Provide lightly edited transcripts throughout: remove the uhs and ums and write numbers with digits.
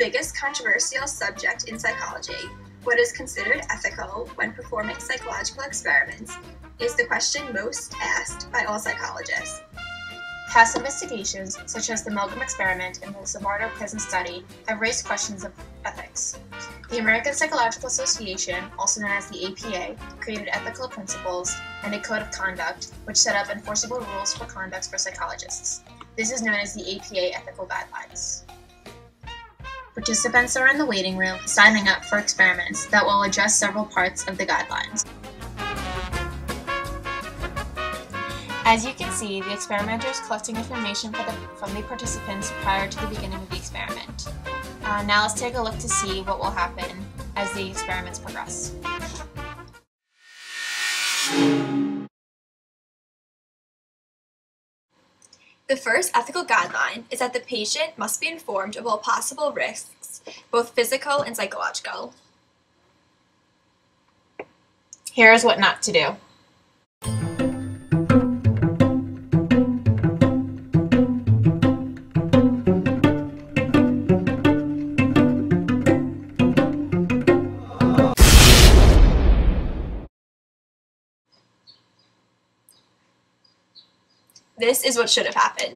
biggest controversial subject in psychology, what is considered ethical when performing psychological experiments, is the question most asked by all psychologists. Past investigations, such as the Milgram experiment and the Zimbardo prison study, have raised questions of ethics. The American Psychological Association, also known as the APA, created ethical principles and a code of conduct which set up enforceable rules for conduct for psychologists. This is known as the APA Ethical Guidelines. Participants are in the waiting room signing up for experiments that will address several parts of the guidelines. As you can see, the experimenter is collecting information from the participants prior to the beginning of the experiment. Now let's take a look to see what will happen as the experiments progress. The first ethical guideline is that the patient must be informed of all possible risks, both physical and psychological. Here's what not to do. This is what should have happened.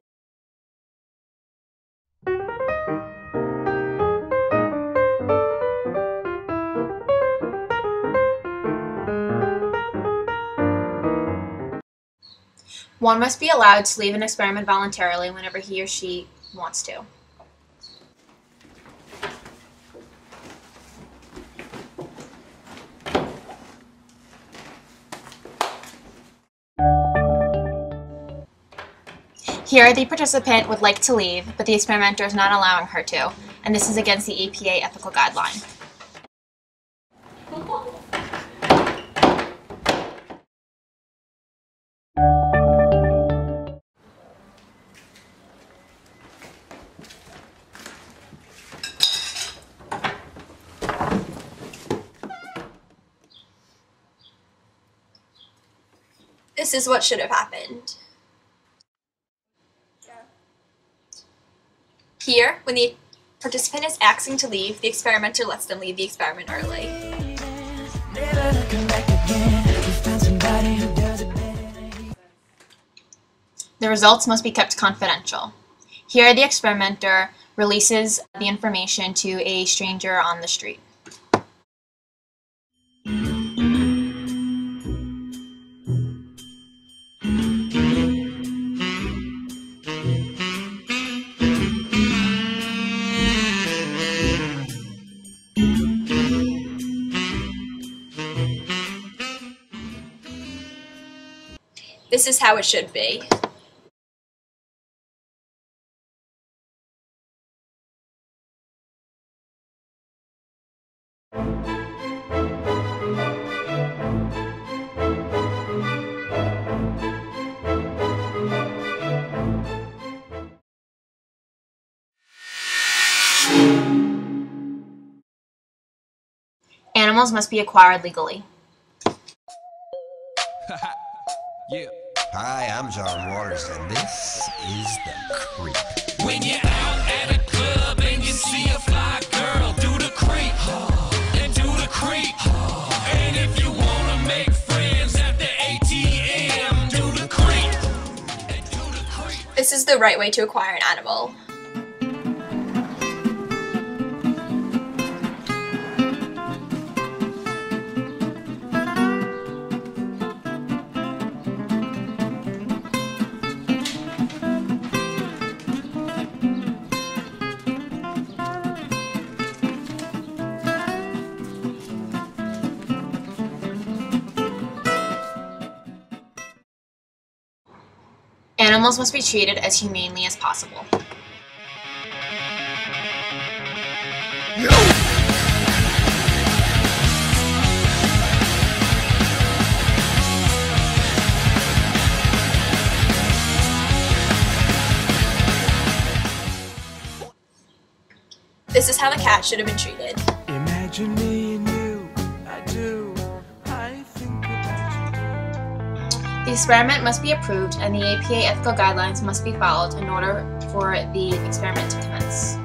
One must be allowed to leave an experiment voluntarily whenever he or she wants to. Here, the participant would like to leave, but the experimenter is not allowing her to, and this is against the APA ethical guideline. This is what should have happened. Here, when the participant is asking to leave, the experimenter lets them leave the experiment early. The results must be kept confidential. Here, the experimenter releases the information to a stranger on the street. This is how it should be. Animals must be acquired legally. Yeah. Hi, I'm John Waters, and this is The Creep. When you're out at a club and you see a fly girl, do the creep, and do the creep. And if you wanna make friends at the ATM, do the creep, and do the creep. This is the right way to acquire an animal. Animals must be treated as humanely as possible. This is how the cat should have been treated. Imagine me and you, I do, I think about you. The experiment must be approved and the APA ethical guidelines must be followed in order for the experiment to commence.